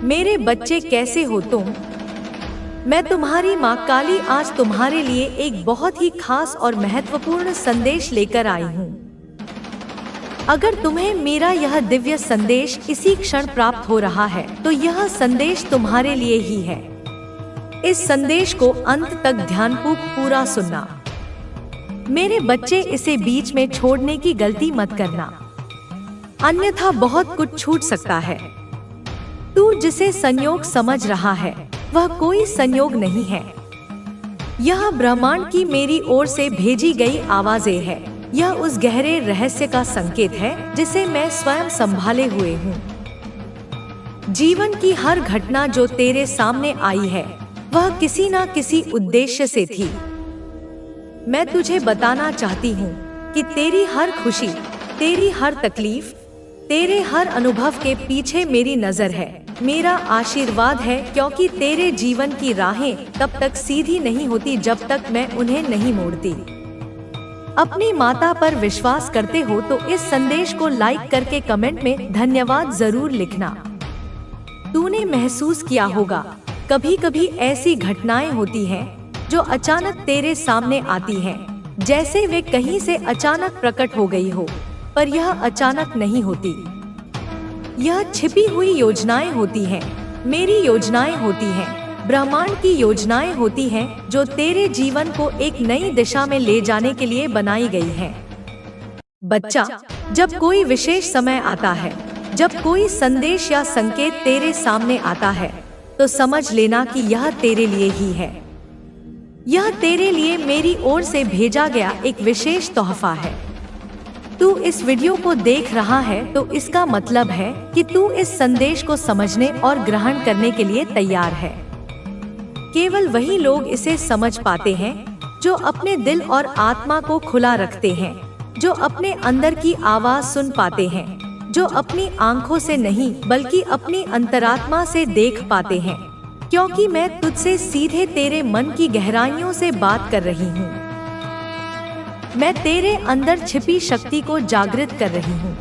मेरे बच्चे कैसे हो तुम? मैं तुम्हारी माँ काली आज तुम्हारे लिए एक बहुत ही खास और महत्वपूर्ण संदेश लेकर आई हूँ। अगर तुम्हें मेरा यह दिव्य संदेश इसी क्षण प्राप्त हो रहा है तो यह संदेश तुम्हारे लिए ही है। इस संदेश को अंत तक ध्यानपूर्वक पूरा सुनना। मेरे बच्चे, इसे बीच में छोड़ने की गलती मत करना, अन्यथा बहुत कुछ छूट सकता है। तू जिसे संयोग समझ रहा है वह कोई संयोग नहीं है। यह ब्रह्मांड की मेरी ओर से भेजी गई आवाजें है। यह उस गहरे रहस्य का संकेत है जिसे मैं स्वयं संभाले हुए हूँ। जीवन की हर घटना जो तेरे सामने आई है वह किसी न किसी उद्देश्य से थी। मैं तुझे बताना चाहती हूँ कि तेरी हर खुशी, तेरी हर तकलीफ, तेरे हर अनुभव के पीछे मेरी नजर है, मेरा आशीर्वाद है, क्योंकि तेरे जीवन की राहें तब तक सीधी नहीं होती जब तक मैं उन्हें नहीं मोड़ती। अपनी माता पर विश्वास करते हो तो इस संदेश को लाइक करके कमेंट में धन्यवाद जरूर लिखना। तूने महसूस किया होगा, कभी कभी ऐसी घटनाएं होती हैं जो अचानक तेरे सामने आती हैं, जैसे वे कहीं से अचानक प्रकट हो गई हो, पर यह अचानक नहीं होती। यह छिपी हुई योजनाएं होती हैं, मेरी योजनाएं होती हैं, ब्रह्मांड की योजनाएं होती हैं जो तेरे जीवन को एक नई दिशा में ले जाने के लिए बनाई गई हैं। बच्चा, जब कोई विशेष समय आता है, जब कोई संदेश या संकेत तेरे सामने आता है, तो समझ लेना कि यह तेरे लिए ही है। यह तेरे लिए मेरी ओर से भेजा गया एक विशेष तोहफा है। तू इस वीडियो को देख रहा है तो इसका मतलब है कि तू इस संदेश को समझने और ग्रहण करने के लिए तैयार है। केवल वही लोग इसे समझ पाते हैं जो अपने दिल और आत्मा को खुला रखते हैं, जो अपने अंदर की आवाज सुन पाते हैं, जो अपनी आंखों से नहीं बल्कि अपनी अंतरात्मा से देख पाते हैं, क्योंकि मैं तुझसे सीधे तेरे मन की गहराइयों से बात कर रही हूँ। मैं तेरे अंदर छिपी शक्ति को जागृत कर रही हूँ।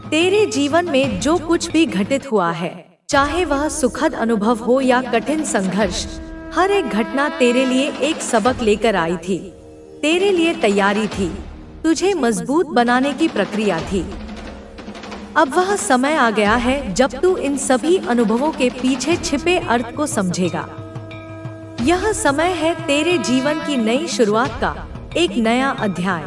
तेरे जीवन में जो कुछ भी घटित हुआ है, चाहे वह सुखद अनुभव हो या कठिन संघर्ष, हर एक घटना तेरे लिए एक सबक लेकर आई थी, तेरे लिए तैयारी थी, तुझे मजबूत बनाने की प्रक्रिया थी। अब वह समय आ गया है जब तू इन सभी अनुभवों के पीछे छिपे अर्थ को समझेगा। यह समय है तेरे जीवन की नई शुरुआत का, एक नया अध्याय।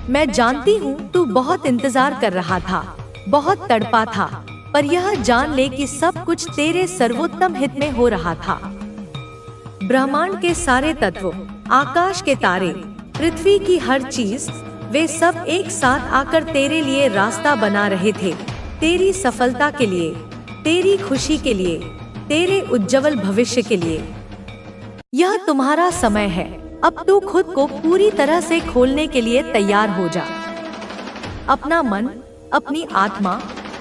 मैं जानती हूँ तू बहुत इंतजार कर रहा था, बहुत तड़पा था, पर यह जान ले कि सब कुछ तेरे सर्वोत्तम हित में हो रहा था। ब्रह्मांड के सारे तत्व, आकाश के तारे, पृथ्वी की हर चीज, वे सब एक साथ आकर तेरे लिए रास्ता बना रहे थे, तेरी सफलता के लिए, तेरी खुशी के लिए, तेरे उज्जवल भविष्य के लिए। यह तुम्हारा समय है। अब तू खुद को पूरी तरह से खोलने के लिए तैयार हो जा। अपना मन, अपनी आत्मा,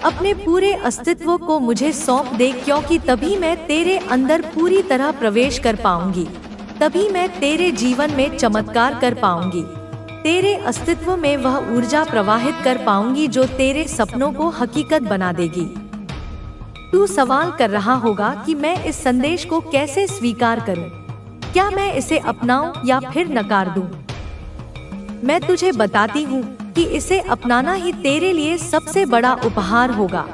अपने पूरे अस्तित्व को मुझे सौंप दे, क्योंकि तभी मैं तेरे अंदर पूरी तरह प्रवेश कर पाऊंगी, तभी मैं तेरे जीवन में चमत्कार कर पाऊंगी, तेरे अस्तित्व में वह ऊर्जा प्रवाहित कर पाऊंगी जो तेरे सपनों को हकीकत बना देगी। तू सवाल कर रहा होगा कि मैं इस संदेश को कैसे स्वीकार करूं? क्या मैं इसे अपनाऊं या फिर नकार दूं? मैं तुझे बताती हूँ कि इसे अपनाना ही तेरे लिए सबसे बड़ा उपहार होगा,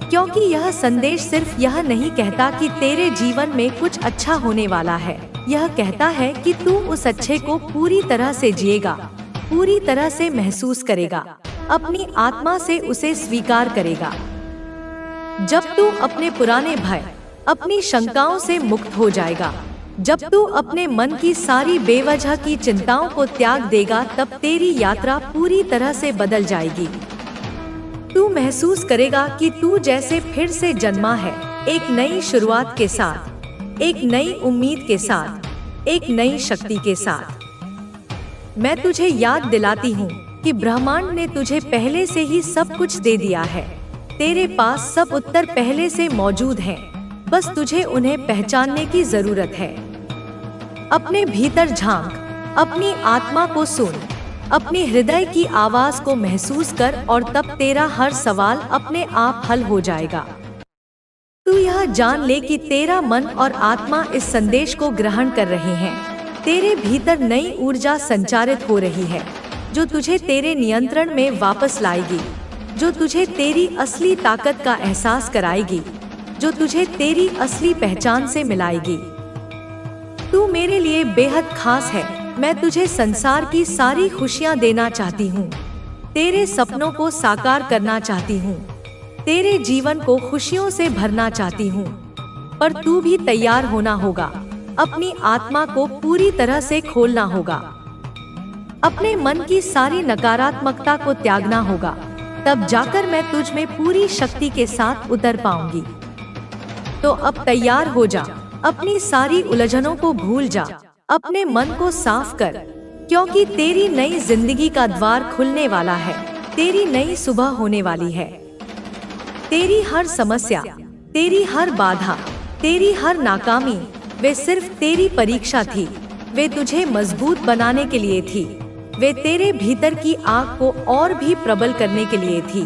क्योंकि यह संदेश सिर्फ यह नहीं कहता कि तेरे जीवन में कुछ अच्छा होने वाला है, यह कहता है कि तू उस अच्छे को पूरी तरह से जिएगा, पूरी तरह से महसूस करेगा, अपनी आत्मा से उसे स्वीकार करेगा। जब तू अपने पुराने भय, अपनी शंकाओं से मुक्त हो जाएगा, जब तू अपने मन की सारी बेवजह की चिंताओं को त्याग देगा, तब तेरी यात्रा पूरी तरह से बदल जाएगी। तू महसूस करेगा कि तू जैसे फिर से जन्मा है, एक नई शुरुआत के साथ, एक नई उम्मीद के साथ, एक नई शक्ति के साथ। मैं तुझे याद दिलाती हूँ कि ब्रह्मांड ने तुझे पहले से ही सब कुछ दे दिया है। तेरे पास सब उत्तर पहले से मौजूद हैं, बस तुझे उन्हें पहचानने की जरूरत है। अपने भीतर झांक, अपनी आत्मा को सुन, अपने हृदय की आवाज को महसूस कर और तब तेरा हर सवाल अपने आप हल हो जाएगा। तू यह जान ले कि तेरा मन और आत्मा इस संदेश को ग्रहण कर रहे हैं। तेरे भीतर नई ऊर्जा संचारित हो रही है, जो तुझे तेरे नियंत्रण में वापस लाएगी, जो तुझे तेरी असली ताकत का एहसास कराएगी, जो तुझे तेरी असली पहचान से मिलाएगी। तू मेरे लिए बेहद खास है। मैं तुझे संसार की सारी खुशियाँ देना चाहती हूँ, तेरे सपनों को साकार करना चाहती हूँ, तेरे जीवन को खुशियों से भरना चाहती हूँ। पर तू भी तैयार होना होगा, अपनी आत्मा को पूरी तरह से खोलना होगा, अपने मन की सारी नकारात्मकता को त्यागना होगा। तब जाकर मैं तुझ में पूरी शक्ति के साथ उतर पाऊंगी। तो अब तैयार हो जा, अपनी सारी उलझनों को भूल जा, अपने मन को साफ कर, क्योंकि तेरी नई जिंदगी का द्वार खुलने वाला है। तेरी नई सुबह होने वाली है। तेरी हर समस्या, तेरी हर बाधा, तेरी हर नाकामी, वे सिर्फ तेरी परीक्षा थी। वे तुझे मजबूत बनाने के लिए थी। वे तेरे भीतर की आग को और भी प्रबल करने के लिए थी।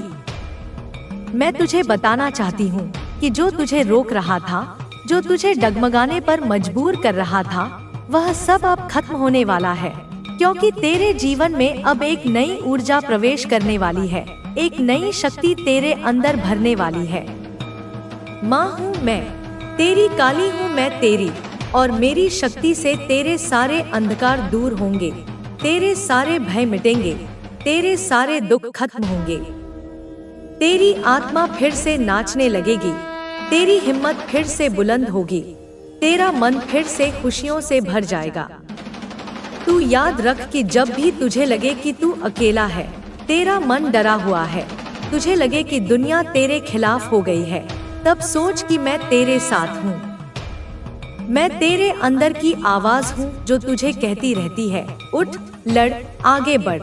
मैं तुझे बताना चाहती हूँ कि जो तुझे रोक रहा था, जो तुझे डगमगाने पर मजबूर कर रहा था, वह सब अब खत्म होने वाला है, क्योंकि तेरे जीवन में अब एक नई ऊर्जा प्रवेश करने वाली है। एक नई शक्ति तेरे अंदर भरने वाली है। माँ हूँ मैं, तेरी काली हूँ मैं तेरी, और मेरी शक्ति से तेरे सारे अंधकार दूर होंगे, तेरे सारे भय मिटेंगे, तेरे सारे दुख खत्म होंगे। तेरी आत्मा फिर से नाचने लगेगी, तेरी हिम्मत फिर से बुलंद होगी, तेरा मन फिर से खुशियों से भर जाएगा। तू याद रख कि जब भी तुझे लगे कि तू अकेला है, तेरा मन डरा हुआ है, तुझे लगे कि दुनिया तेरे खिलाफ हो गई है, तब सोच कि मैं तेरे साथ हूँ। मैं तेरे अंदर की आवाज हूँ जो तुझे कहती रहती है, उठ, लड़, आगे बढ़।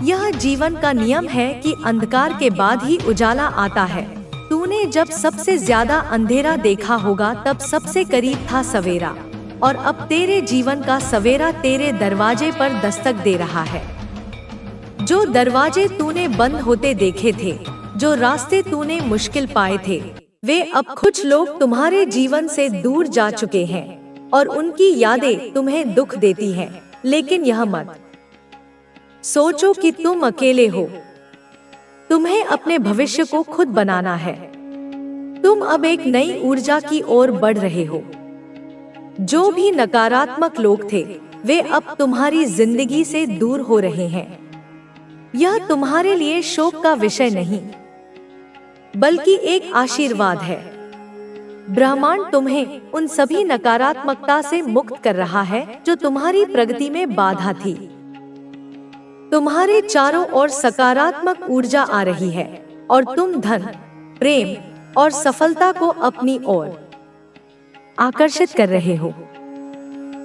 यह जीवन का नियम है कि अंधकार के बाद ही उजाला आता है। तूने जब सबसे ज्यादा अंधेरा देखा होगा तब सबसे करीब था सवेरा, और अब तेरे जीवन का सवेरा तेरे दरवाजे पर दस्तक दे रहा है। जो दरवाजे तूने बंद होते देखे थे, जो रास्ते तूने मुश्किल पाए थे, वे अब कुछ लोग तुम्हारे जीवन से दूर जा चुके हैं और उनकी यादें तुम्हें दुख देती हैं। लेकिन यह मत सोचो कि तुम अकेले हो। तुम्हें अपने भविष्य को खुद बनाना है। तुम अब एक नई ऊर्जा की ओर बढ़ रहे हो। जो भी नकारात्मक लोग थे, वे अब तुम्हारी जिंदगी से दूर हो रहे हैं। यह तुम्हारे लिए शोक का विषय नहीं, बल्कि एक आशीर्वाद है। ब्रह्मांड तुम्हें उन सभी नकारात्मकता से मुक्त कर रहा है जो तुम्हारी प्रगति में बाधा थी। तुम्हारे चारों ओर सकारात्मक ऊर्जा आ रही है और तुम धन, प्रेम और सफलता को अपनी ओर आकर्षित कर रहे हो।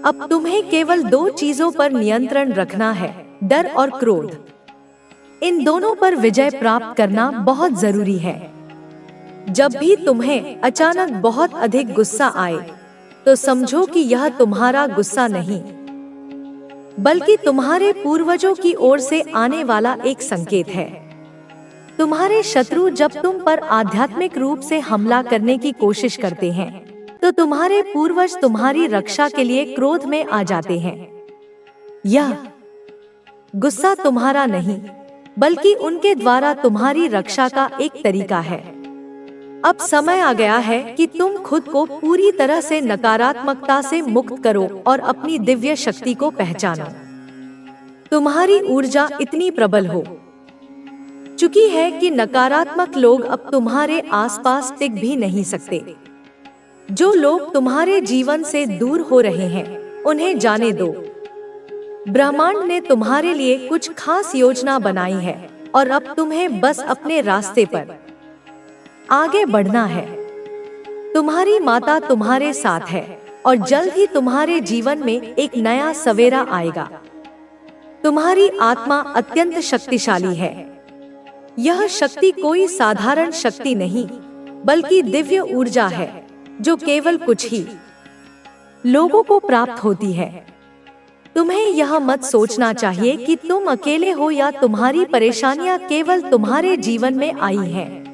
अब तुम्हें केवल दो चीजों पर नियंत्रण रखना है, डर और क्रोध। इन दोनों पर विजय प्राप्त करना बहुत जरूरी है। जब भी तुम्हें अचानक बहुत अधिक गुस्सा आए, तो समझो कि यह तुम्हारा गुस्सा नहीं, बल्कि तुम्हारे पूर्वजों की ओर से आने वाला एक संकेत है। तुम्हारे शत्रु जब तुम पर आध्यात्मिक रूप से हमला करने की कोशिश करते हैं, तो तुम्हारे पूर्वज तुम्हारी रक्षा के लिए क्रोध में आ जाते हैं। यह गुस्सा तुम्हारा नहीं, बल्कि उनके द्वारा तुम्हारी रक्षा का एक तरीका है। अब समय आ गया है कि तुम खुद को पूरी तरह से नकारात्मकता से मुक्त करो और अपनी दिव्य शक्ति को पहचानो। तुम्हारी ऊर्जा इतनी प्रबल हो चुकी है कि नकारात्मक लोग अब तुम्हारे आसपास टिक भी नहीं सकते। जो लोग तुम्हारे जीवन से दूर हो रहे हैं, उन्हें जाने दो। ब्रह्मांड ने तुम्हारे लिए कुछ खास योजना बनाई है और अब तुम्हें बस अपने रास्ते पर आगे बढ़ना है। तुम्हारी माता तुम्हारे साथ है और जल्द ही तुम्हारे जीवन में एक नया सवेरा आएगा। तुम्हारी आत्मा अत्यंत शक्तिशाली है। यह शक्ति कोई साधारण शक्ति नहीं, बल्कि दिव्य ऊर्जा है जो केवल कुछ ही लोगों को प्राप्त होती है। तुम्हें यह मत सोचना चाहिए कि तुम अकेले हो या तुम्हारी परेशानियां केवल तुम्हारे जीवन में आई हैं।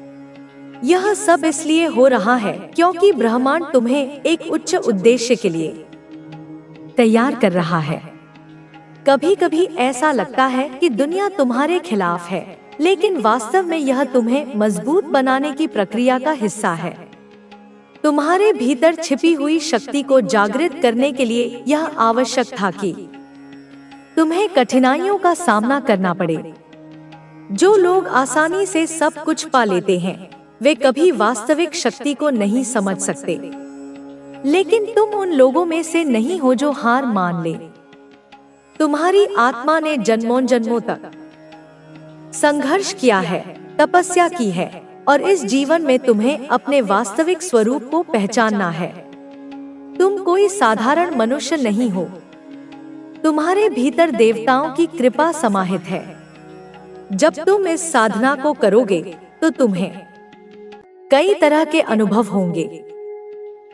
यह सब इसलिए हो रहा है क्योंकि ब्रह्मांड तुम्हें एक उच्च उद्देश्य के लिए तैयार कर रहा है। कभी कभी ऐसा लगता है कि दुनिया तुम्हारे खिलाफ है, लेकिन वास्तव में यह तुम्हें मजबूत बनाने की प्रक्रिया का हिस्सा है। तुम्हारे भीतर छिपी हुई शक्ति को जागृत करने के लिए यह आवश्यक था कि तुम्हें कठिनाइयों का सामना करना पड़े। जो लोग आसानी से सब कुछ पा लेते हैं, वे कभी वास्तविक शक्ति को नहीं समझ सकते। लेकिन तुम उन लोगों में से नहीं हो जो हार मान ले। तुम्हारी आत्मा ने जन्मों जन्मों तक संघर्ष किया है, तपस्या की है, और इस जीवन में तुम्हें अपने वास्तविक स्वरूप को पहचानना है। तुम कोई साधारण मनुष्य नहीं हो। तुम्हारे भीतर देवताओं की कृपा समाहित है। जब तुम इस साधना को करोगे तो तुम्हें कई तरह के अनुभव होंगे।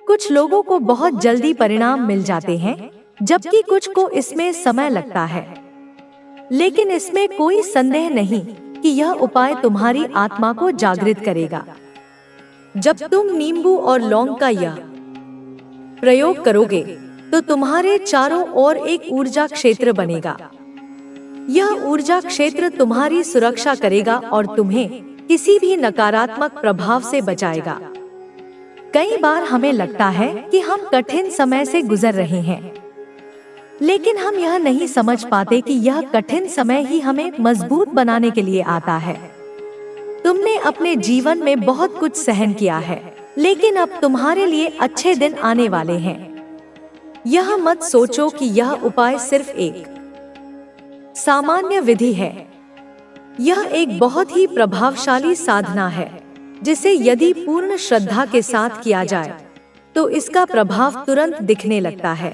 कुछ लोगों को बहुत जल्दी परिणाम मिल जाते हैं, जबकि कुछ को इसमें समय लगता है। लेकिन इसमें कोई संदेह नहीं कि यह उपाय तुम्हारी आत्मा को जागृत करेगा। जब तुम नींबू और लौंग का यह प्रयोग करोगे तो तुम्हारे चारों ओर एक ऊर्जा क्षेत्र बनेगा। यह ऊर्जा क्षेत्र तुम्हारी सुरक्षा करेगा और तुम्हें किसी भी नकारात्मक प्रभाव से बचाएगा। कई बार हमें लगता है कि हम कठिन समय से गुजर रहे हैं, लेकिन हम यह नहीं समझ पाते कि यह कठिन समय ही हमें मजबूत बनाने के लिए आता है। तुमने अपने जीवन में बहुत कुछ सहन किया है, लेकिन अब तुम्हारे लिए अच्छे दिन आने वाले हैं। यह मत सोचो कि यह उपाय सिर्फ एक सामान्य विधि है। यह एक बहुत ही प्रभावशाली साधना है, जिसे यदि पूर्ण श्रद्धा के साथ किया जाए तो इसका प्रभाव तुरंत दिखने लगता है।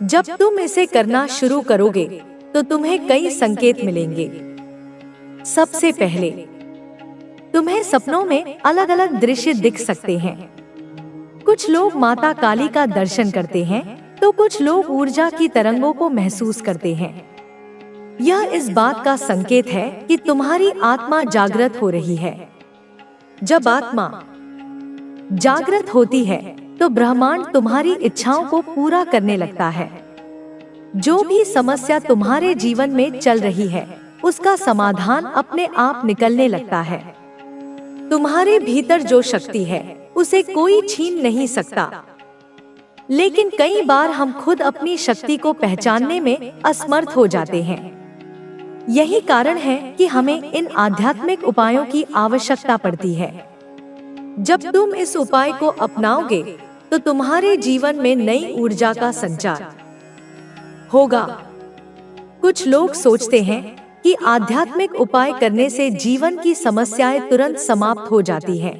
जब तुम इसे करना शुरू करोगे तो तुम्हें कई संकेत मिलेंगे। सबसे पहले, तुम्हें सपनों में अलग अलग दृश्य दिख सकते हैं। कुछ लोग माता काली का दर्शन करते हैं, तो कुछ लोग ऊर्जा की तरंगों को महसूस करते हैं। यह इस बात का संकेत है कि तुम्हारी आत्मा जागृत हो रही है। जब आत्मा जागृत होती है तो ब्रह्मांड तुम्हारी इच्छाओं को पूरा करने लगता है। जो भी समस्या तुम्हारे जीवन में चल रही है, उसका समाधान अपने आप निकलने लगता है। तुम्हारे भीतर जो शक्ति है, उसे कोई छीन नहीं सकता। लेकिन कई बार हम खुद अपनी शक्ति को पहचानने में असमर्थ हो जाते हैं। यही कारण है कि हमें इन आध्यात्मिक उपायों की आवश्यकता पड़ती है। जब तुम इस उपाय को अपनाओगे तो तुम्हारे जीवन में नई ऊर्जा का संचार होगा। कुछ लोग सोचते हैं कि आध्यात्मिक उपाय करने से जीवन की समस्याएं तुरंत समाप्त हो जाती हैं,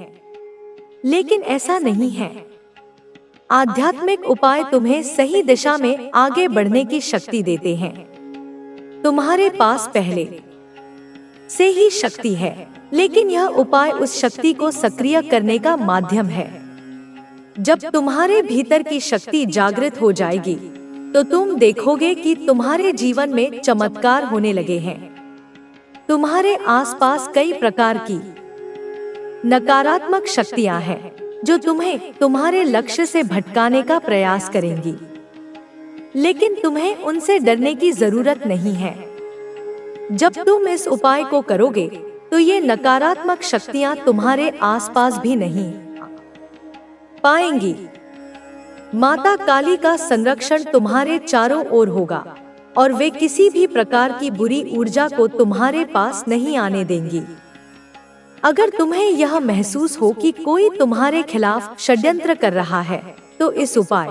लेकिन ऐसा नहीं है। आध्यात्मिक उपाय तुम्हें सही दिशा में आगे बढ़ने की शक्ति देते हैं। तुम्हारे पास पहले से ही शक्ति है, लेकिन यह उपाय उस शक्ति को सक्रिय करने का माध्यम है। जब तुम्हारे भीतर की शक्ति जागृत हो जाएगी तो तुम देखोगे कि तुम्हारे जीवन में चमत्कार होने लगे हैं। तुम्हारे आसपास कई प्रकार की नकारात्मक शक्तियां हैं जो तुम्हें तुम्हारे लक्ष्य से भटकाने का प्रयास करेंगी, लेकिन तुम्हें उनसे डरने की जरूरत नहीं है। जब तुम इस उपाय को करोगे तो ये नकारात्मक शक्तियां तुम्हारे आसपास भी नहीं पाएंगी। माता काली का संरक्षण तुम्हारे चारों ओर होगा और वे किसी भी प्रकार की बुरी ऊर्जा को तुम्हारे पास नहीं आने देंगी। अगर तुम्हें यह महसूस हो कि कोई तुम्हारे खिलाफ षड्यंत्र कर रहा है, तो इस उपाय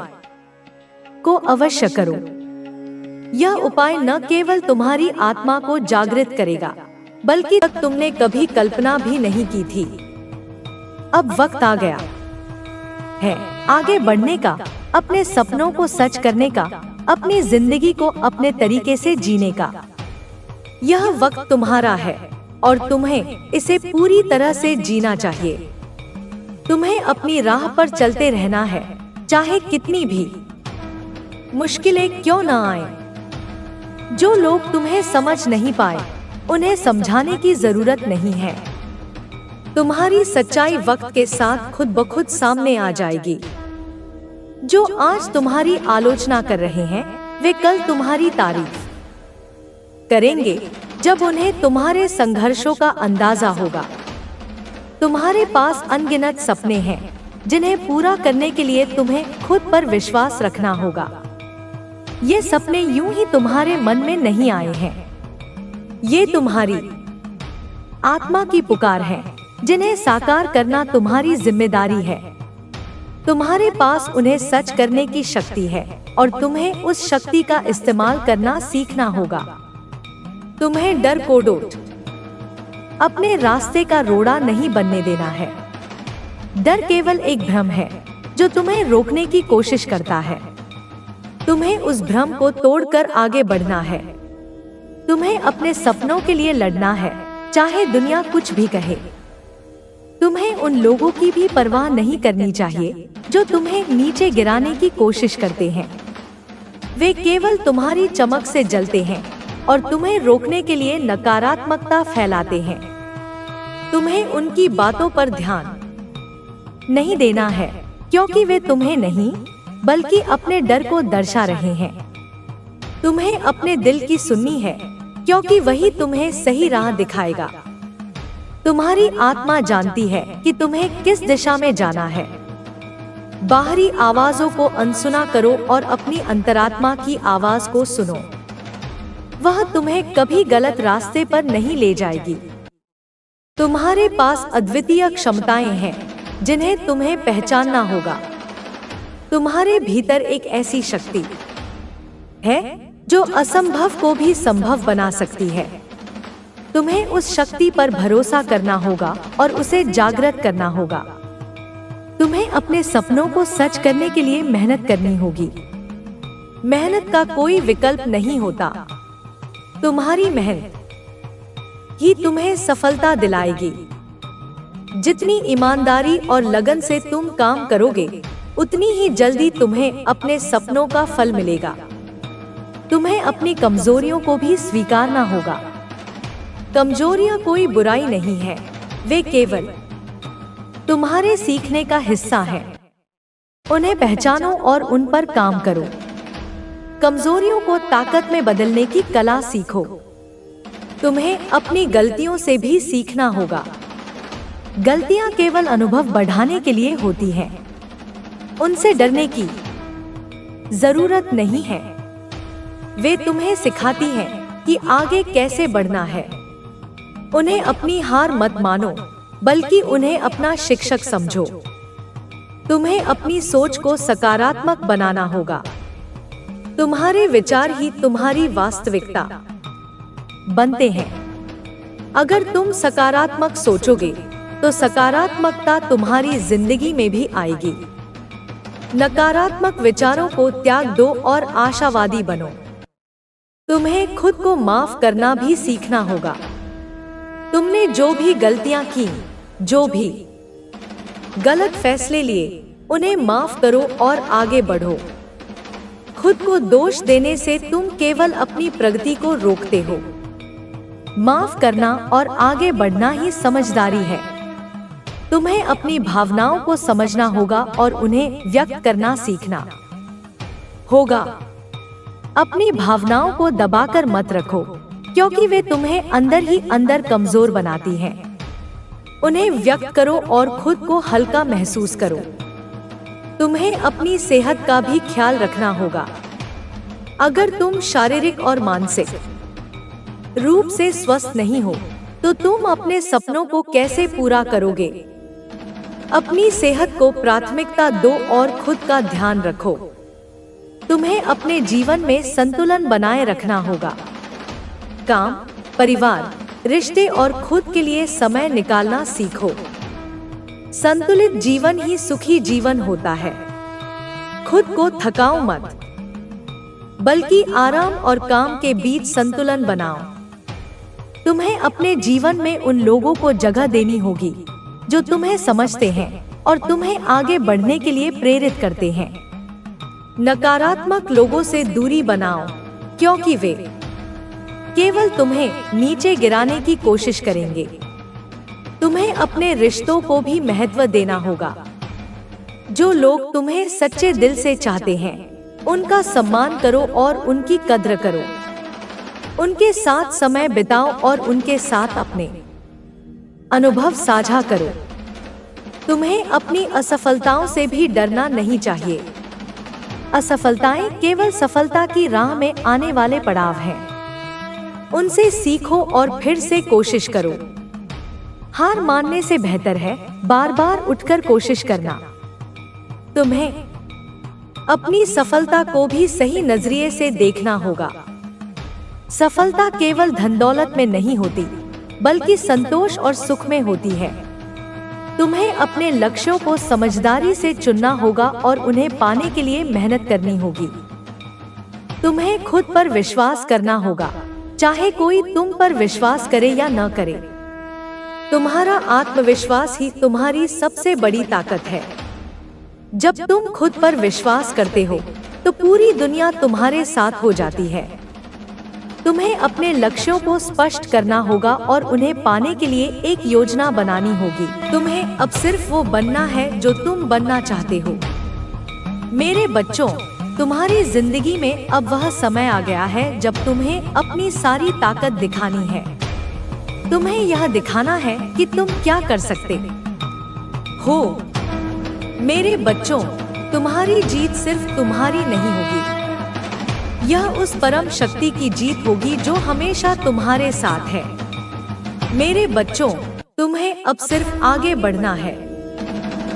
को अवश्य करो। यह उपाय न केवल तुम्हारी आत्मा को जागृत करेगा, बल्कि तक तुमने कभी कल्पना भी नहीं की थी। अब वक्त आ गया है आगे बढ़ने का, अपने सपनों को सच करने का, अपनी जिंदगी को अपने तरीके से जीने का। यह वक्त तुम्हारा है और तुम्हें इसे पूरी तरह से जीना चाहिए। तुम्हें अपनी राह पर चलते रहना है, चाहे कितनी भी मुश्किलें क्यों न आए। जो लोग तुम्हें समझ नहीं पाए, उन्हें समझाने की जरूरत नहीं है। तुम्हारी सच्चाई वक्त के साथ खुद ब खुद सामने आ जाएगी। जो आज तुम्हारी आलोचना कर रहे हैं, वे कल तुम्हारी तारीफ करेंगे जब उन्हें तुम्हारे संघर्षों का अंदाजा होगा। तुम्हारे पास अनगिनत सपने हैं जिन्हें पूरा करने के लिए तुम्हें खुद पर विश्वास रखना होगा। ये सपने यूं ही तुम्हारे मन में नहीं आए हैं। ये तुम्हारी आत्मा की पुकार है जिन्हें साकार करना तुम्हारी जिम्मेदारी है। तुम्हारे पास उन्हें सच करने की शक्ति है और तुम्हें उस शक्ति का इस्तेमाल करना सीखना होगा। तुम्हें डर को डोट अपने रास्ते का रोड़ा नहीं बनने देना है। डर केवल एक भ्रम है जो तुम्हें रोकने की कोशिश करता है। तुम्हें उस भ्रम को तोड़कर आगे बढ़ना है। तुम्हें अपने सपनों के लिए लड़ना है, चाहे दुनिया कुछ भी कहे। तुम्हें उन लोगों की भी परवाह नहीं करनी चाहिए जो तुम्हें नीचे गिराने की कोशिश करते हैं। वे केवल तुम्हारी चमक से जलते हैं और तुम्हें रोकने के लिए नकारात्मकता फैलाते हैं। तुम्हें उनकी बातों पर ध्यान नहीं देना है, क्योंकि वे तुम्हें नहीं बल्कि अपने डर को दर्शा रहे हैं। तुम्हें अपने दिल की सुननी है, क्योंकि वही तुम्हें सही राह दिखाएगा। तुम्हारी आत्मा जानती है कि तुम्हें किस दिशा में जाना है। बाहरी आवाजों को अनसुना करो और अपनी अंतरात्मा की आवाज को सुनो। वह तुम्हें कभी गलत रास्ते पर नहीं ले जाएगी। तुम्हारे पास अद्वितीय क्षमताएं हैं जिन्हें तुम्हें पहचानना होगा। तुम्हारे भीतर एक ऐसी शक्ति है जो असंभव को भी संभव बना सकती है। तुम्हें उस शक्ति पर भरोसा करना होगा और उसे जागृत करना होगा। तुम्हें अपने सपनों को सच करने के लिए मेहनत करनी होगी। मेहनत का कोई विकल्प नहीं होता। तुम्हारी मेहनत ही तुम्हें सफलता दिलाएगी। जितनी ईमानदारी और लगन से तुम काम करोगे, उतनी ही जल्दी तुम्हें अपने सपनों का फल मिलेगा। तुम्हें अपनी कमजोरियों को भी स्वीकारना होगा। कमजोरियां कोई बुराई नहीं है, वे केवल तुम्हारे सीखने का हिस्सा है। उन्हें पहचानो और उन पर काम करो। कमजोरियों को ताकत में बदलने की कला सीखो। तुम्हें अपनी गलतियों से भी सीखना होगा। गलतियां केवल अनुभव बढ़ाने के लिए होती हैं। उनसे डरने की जरूरत नहीं है। वे तुम्हें सिखाती हैं कि आगे कैसे बढ़ना है। उन्हें अपनी हार मत मानो, बल्कि उन्हें अपना शिक्षक समझो। तुम्हें अपनी सोच को सकारात्मक बनाना होगा। तुम्हारे विचार ही तुम्हारी वास्तविकता बनते हैं। अगर तुम सकारात्मक सोचोगे, तो सकारात्मकता तुम्हारी जिंदगी में भी आएगी। नकारात्मक विचारों को त्याग दो और आशावादी बनो। तुम्हें खुद को माफ करना भी सीखना होगा। तुमने जो भी गलतियां की, जो भी गलत फैसले लिए, उन्हें माफ करो और आगे बढ़ो। खुद को दोष देने से तुम केवल अपनी प्रगति को रोकते हो। माफ करना और आगे बढ़ना ही समझदारी है। तुम्हें अपनी भावनाओं को समझना होगा और उन्हें व्यक्त करना सीखना होगा। अपनी भावनाओं को दबाकर मत रखो, क्योंकि वे तुम्हें अंदर ही अंदर कमजोर बनाती हैं। उन्हें व्यक्त करो और खुद को हल्का महसूस करो। तुम्हें अपनी सेहत का भी ख्याल रखना होगा। अगर तुम शारीरिक और मानसिक रूप से स्वस्थ नहीं हो, तो तुम अपने सपनों को कैसे पूरा करोगे? अपनी सेहत को प्राथमिकता दो और खुद का ध्यान रखो। तुम्हें अपने जीवन में संतुलन बनाए रखना होगा। काम, परिवार, रिश्ते और खुद के लिए समय निकालना सीखो। संतुलित जीवन ही सुखी जीवन होता है। खुद को थकाओ मत, बल्कि आराम और काम के बीच संतुलन बनाओ। तुम्हें अपने जीवन में उन लोगों को जगह देनी होगी जो तुम्हें समझते हैं और तुम्हें आगे बढ़ने के लिए प्रेरित करते हैं। नकारात्मक लोगों से दूरी बनाओ, क्योंकि वे केवल तुम्हें नीचे गिराने की कोशिश करेंगे। तुम्हें अपने रिश्तों को भी महत्व देना होगा। जो लोग तुम्हें सच्चे दिल से चाहते हैं, उनका सम्मान करो और उनकी कद्र करो। उनके साथ समय बिताओ और उनके साथ अपने अनुभव साझा करो। तुम्हें अपनी असफलताओं से भी डरना नहीं चाहिए। असफलताएं केवल सफलता की राह में आने वाले पड़ाव हैं। उनसे सीखो और फिर से कोशिश करो। हार मानने से बेहतर है बार बार उठकर कोशिश करना। तुम्हें अपनी सफलता को भी सही नजरिए से देखना होगा। सफलता केवल धन दौलत में नहीं होती, बल्कि संतोष और सुख में होती है। तुम्हें अपने लक्ष्यों को समझदारी से चुनना होगा और उन्हें पाने के लिए मेहनत करनी होगी। तुम्हें खुद पर विश्वास करना होगा, चाहे कोई तुम पर विश्वास करे या न करे। तुम्हारा आत्मविश्वास ही तुम्हारी सबसे बड़ी ताकत है। जब तुम खुद पर विश्वास करते हो, तो पूरी दुनिया तुम्हारे साथ हो जाती है। तुम्हें अपने लक्ष्यों को स्पष्ट करना होगा और उन्हें पाने के लिए एक योजना बनानी होगी। तुम्हें अब सिर्फ वो बनना है जो तुम बनना चाहते हो। मेरे बच्चों, तुम्हारी जिंदगी में अब वह समय आ गया है जब तुम्हें अपनी सारी ताकत दिखानी है। तुम्हें यह दिखाना है कि तुम क्या कर सकते हो। मेरे बच्चों, तुम्हारी जीत सिर्फ तुम्हारी नहीं होगी, यह उस परम शक्ति की जीत होगी जो हमेशा तुम्हारे साथ है। मेरे बच्चों, तुम्हें अब सिर्फ आगे बढ़ना है।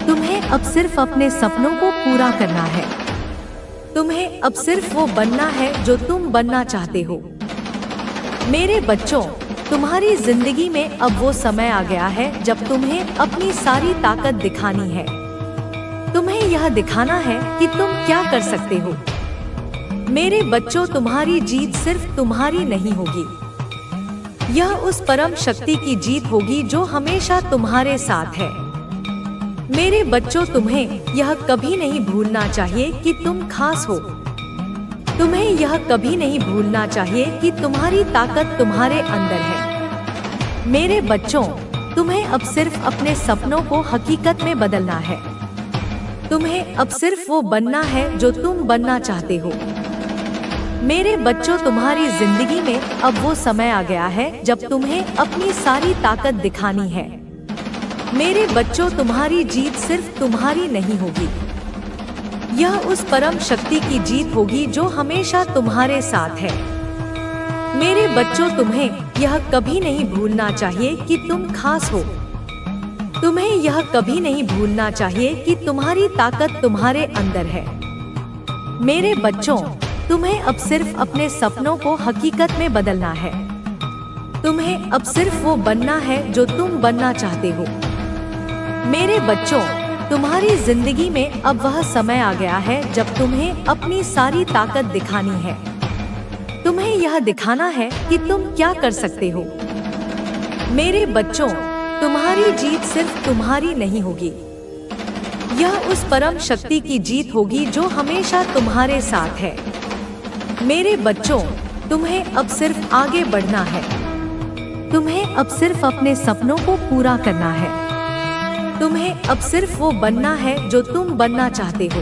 तुम्हें अब सिर्फ अपने सपनों को पूरा करना है। तुम्हें अब सिर्फ वो बनना है जो तुम बनना चाहते हो। मेरे बच्चों, तुम्हारी जिंदगी में अब वो समय आ गया है जब तुम्हें अपनी सारी ताकत दिखानी है। तुम्हें यह दिखाना है कि तुम क्या कर सकते हो। मेरे बच्चों, तुम्हारी जीत सिर्फ तुम्हारी नहीं होगी, यह उस परम शक्ति की जीत होगी जो हमेशा तुम्हारे साथ है। मेरे बच्चों, तुम्हें यह कभी नहीं भूलना चाहिए कि तुम खास हो। तुम्हें यह कभी नहीं भूलना चाहिए कि तुम्हारी ताकत तुम्हारे अंदर है। मेरे बच्चों, तुम्हें अब सिर्फ अपने सपनों को हकीकत में बदलना है। तुम्हें अब सिर्फ वो बनना है जो तुम बनना चाहते हो। मेरे बच्चों, तुम्हारी जिंदगी में अब वो समय आ गया है जब तुम्हें अपनी सारी ताकत दिखानी है। मेरे बच्चों, तुम्हारी जीत सिर्फ तुम्हारी नहीं होगी, यह उस परम शक्ति की जीत होगी जो हमेशा तुम्हारे साथ है। मेरे बच्चों, तुम्हें यह कभी नहीं भूलना चाहिए कि तुम खास हो। तुम्हें यह कभी नहीं भूलना चाहिए कि तुम्हारी ताकत तुम्हारे अंदर है। मेरे बच्चों, तुम्हें अब सिर्फ अपने सपनों को हकीकत में बदलना है। तुम्हें अब सिर्फ वो बनना है जो तुम बनना चाहते हो। मेरे बच्चों, तुम्हारी जिंदगी में अब वह समय आ गया है जब तुम्हें अपनी सारी ताकत दिखानी है। तुम्हें यह दिखाना है कि तुम क्या कर सकते हो। मेरे बच्चों, तुम्हारी जीत सिर्फ तुम्हारी नहीं होगी, यह उस परम शक्ति की जीत होगी जो हमेशा तुम्हारे साथ है। मेरे बच्चों, तुम्हें अब सिर्फ आगे बढ़ना है। तुम्हें अब सिर्फ अपने सपनों को पूरा करना है। तुम्हें अब सिर्फ वो बनना है जो तुम बनना चाहते हो।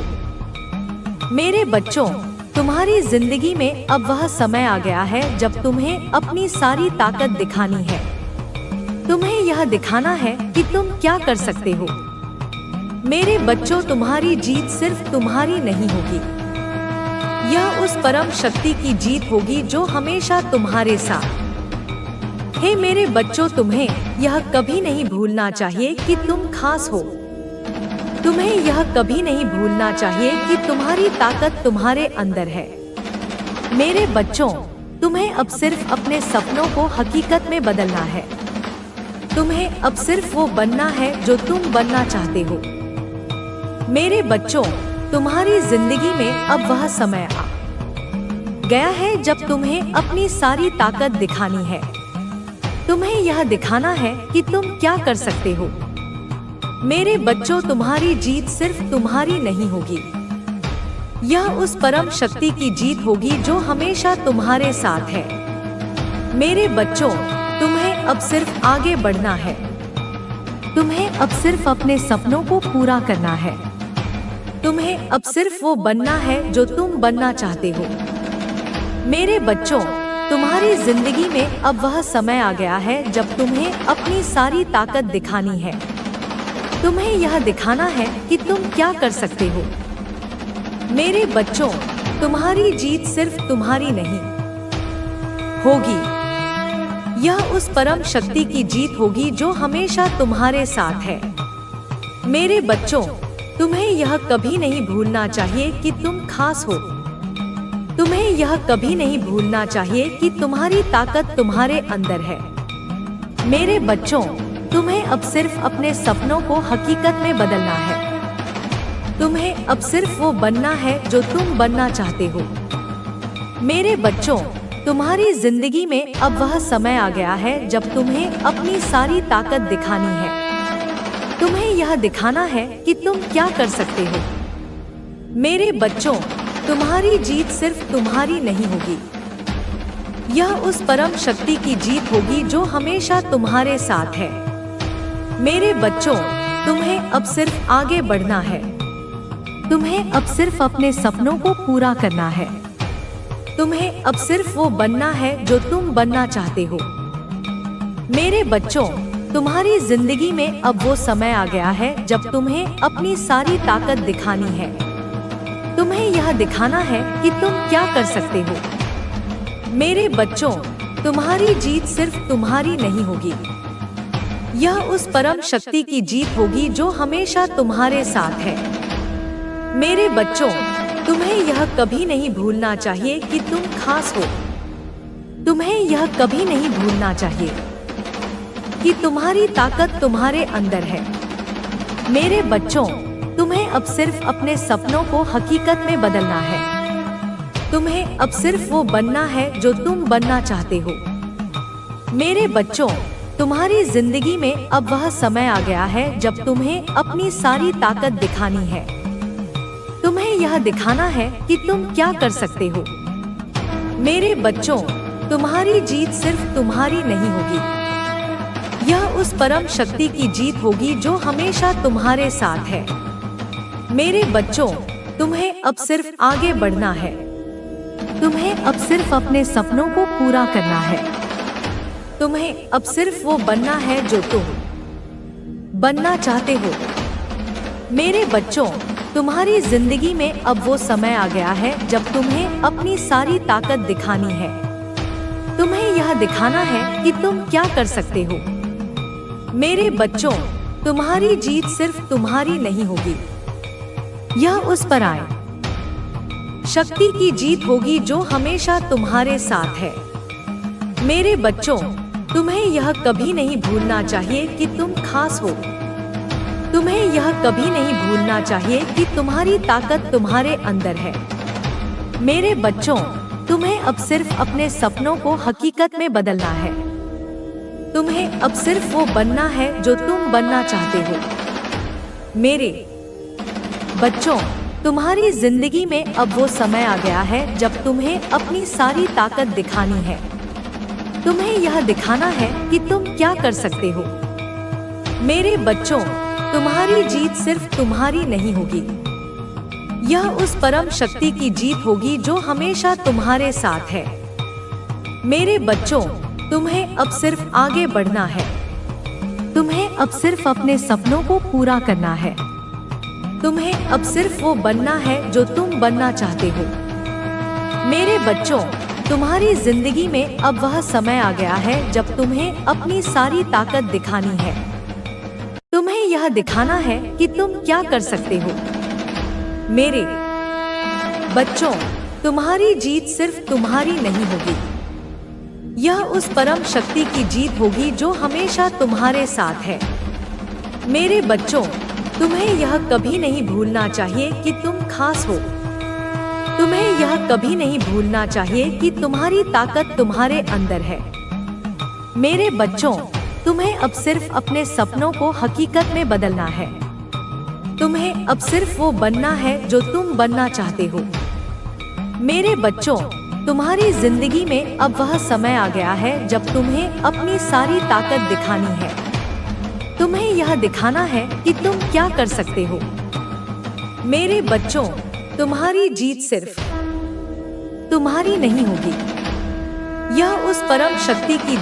मेरे बच्चों, तुम्हारी जिंदगी में अब वह समय आ गया है जब तुम्हें अपनी सारी ताकत दिखानी है। तुम्हें यह दिखाना है कि तुम क्या कर सकते हो। मेरे बच्चों, तुम्हारी जीत सिर्फ तुम्हारी नहीं होगी, यह उस परम शक्ति की जीत होगी जो हमेशा तुम्हारे साथ। हे मेरे बच्चों, तुम्हें यह कभी नहीं भूलना चाहिए कि तुम खास हो। तुम्हें यह कभी नहीं भूलना चाहिए कि तुम्हारी ताकत तुम्हारे अंदर है। मेरे बच्चों, तुम्हें अब सिर्फ अपने सपनों को हकीकत में बदलना है। तुम्हें अब सिर्फ वो बनना है जो तुम बनना चाहते हो। मेरे बच्चों, तुम्हारी जिंदगी में अब वह समय आ गया है जब तुम्हें अपनी सारी ताकत दिखानी है। तुम्हें यह दिखाना है कि तुम क्या कर सकते हो। मेरे बच्चों, तुम्हारी जीत सिर्फ तुम्हारी नहीं होगी, यह उस परम शक्ति की जीत होगी जो हमेशा तुम्हारे साथ है। मेरे बच्चों, तुम्हें अब सिर्फ आगे बढ़ना है। तुम्हें अब सिर्फ अपने सपनों को पूरा करना है। तुम्हें अब सिर्फ वो बनना है जो तुम बनना चाहते हो। मेरे बच्चों, तुम्हारी जिंदगी में अब वह समय आ गया है जब तुम्हें अपनी सारी ताकत दिखानी है। तुम्हें यह दिखाना है कि तुम क्या कर सकते हो। मेरे बच्चों, तुम्हारी जीत सिर्फ तुम्हारी नहीं होगी, यह उस परम शक्ति की जीत होगी जो हमेशा तुम्हारे साथ है। मेरे बच्चों, तुम्हें यह कभी नहीं भूलना चाहिए कि तुम खास हो। तुम्हें यह कभी नहीं भूलना चाहिए कि तुम्हारी ताकत तुम्हारे अंदर है। मेरे बच्चों, तुम्हें अब सिर्फ अपने सपनों को हकीकत में बदलना है। तुम्हें अब सिर्फ वो बनना है जो तुम बनना चाहते हो। मेरे बच्चों, तुम्हारी जिंदगी में अब वह समय आ गया है जब तुम्हें अपनी सारी ताकत दिखानी है। तुम्हें यह दिखाना है कि तुम क्या कर सकते हो। मेरे बच्चों, तुम्हारी जीत सिर्फ तुम्हारी नहीं होगी, यह उस परम शक्ति की जीत होगी जो हमेशा तुम्हारे साथ है। मेरे बच्चों, तुम्हें अब सिर्फ आगे बढ़ना है। तुम्हें अब सिर्फ अपने सपनों को पूरा करना है। तुम्हें अब सिर्फ वो बनना है जो तुम बनना चाहते हो। मेरे बच्चों, तुम्हारी जिंदगी में अब वो समय आ गया है जब तुम्हें अपनी सारी ताकत दिखानी है। तुम्हें यह दिखाना है कि तुम क्या कर सकते हो। मेरे बच्चों, तुम्हारी जीत सिर्फ तुम्हारी नहीं होगी, यह उस परम शक्ति की जीत होगी जो हमेशा तुम्हारे साथ है। मेरे बच्चों, तुम्हें यह कभी नहीं भूलना चाहिए कि तुम खास हो। तुम्हें यह कभी नहीं भूलना चाहिए कि तुम्हारी ताकत तुम्हारे अंदर है। मेरे बच्चों, तुम्हें अब सिर्फ अपने सपनों को हकीकत में बदलना है। तुम्हें अब सिर्फ वो बनना है जो तुम बनना चाहते हो। मेरे बच्चों, तुम्हारी जिंदगी में अब वह समय आ गया है जब तुम्हें अपनी सारी ताकत दिखानी है। तुम्हें यह दिखाना है कि तुम क्या कर सकते हो। मेरे बच्चों, तुम्हारी जीत सिर्फ तुम्हारी नहीं होगी, यह उस परम शक्ति की जीत होगी जो हमेशा तुम्हारे साथ है। मेरे बच्चों, तुम्हें अब सिर्फ आगे बढ़ना है। तुम्हें अब सिर्फ अपने सपनों को पूरा करना है। तुम्हें अब सिर्फ वो बनना है जो तुम बनना चाहते हो। मेरे बच्चों, तुम्हारी जिंदगी में अब वो समय आ गया है जब तुम्हें अपनी सारी ताकत दिखानी है। तुम्हें यह दिखाना है कि तुम क्या कर सकते हो। मेरे बच्चों, तुम्हारी जीत सिर्फ तुम्हारी नहीं होगी, यह उस पराई शक्ति की जीत होगी जो हमेशा तुम्हारे साथ है। मेरे बच्चों, तुम्हें यह कभी नहीं भूलना चाहिए कि तुम खास हो। तुम्हें यह कभी नहीं भूलना चाहिए कि तुम्हारी ताकत तुम्हारे अंदर है। मेरे बच्चों, तुम्हें अब सिर्फ अपने सपनों को हकीकत में बदलना है। तुम्हें अब सिर्फ वो बनना है जो तुम बनना चाहते हो। मेरे बच्चों, तुम्हारी जिंदगी में अब वो समय आ गया है जब तुम्हें अपनी सारी ताकत दिखानी है। तुम्हें यह दिखाना है कि तुम क्या कर सकते हो। मेरे बच्चों, तुम्हारी जीत सिर्फ तुम्हारी नहीं होगी, यह उस परम शक्ति की जीत होगी जो हमेशा तुम्हारे साथ है। मेरे बच्चों, तुम्हें अब सिर्फ आगे बढ़ना है। तुम्हें अब सिर्फ अपने सपनों को पूरा करना है। तुम्हें अब सिर्फ वो बनना है जो तुम बनना चाहते हो। मेरे बच्चों, तुम्हारी जिंदगी में अब वह समय आ गया है जब तुम्हें अपनी सारी ताकत दिखानी है। तुम्हें यह दिखाना है कि तुम क्या कर सकते हो। मेरे बच्चों, तुम्हारी जीत सिर्फ तुम्हारी नहीं होगी, यह उस परम शक्ति की जीत होगी जो हमेशा तुम्हारे साथ है। मेरे बच्चों, तुम्हें यह कभी नहीं भूलना चाहिए कि तुम खास हो। तुम्हें यह कभी नहीं भूलना चाहिए कि तुम्हारी ताकत तुम्हारे अंदर है। मेरे बच्चों, तुम्हें अब सिर्फ अपने सपनों को हकीकत में बदलना है। तुम्हें अब सिर्फ वो बनना है जो तुम बनना चाहते हो। मेरे बच्चों, तुम्हारी जिंदगी में अब वह समय आ गया है जब तुम्हें अपनी सारी ताकत दिखानी है। तुम्हें यह दिखाना है कि तुम क्या कर सकते हो। मेरे बच्चों, तुम्हारी जीत सिर्फ तुम्हारी नहीं होगी, यह उस परम शक्ति की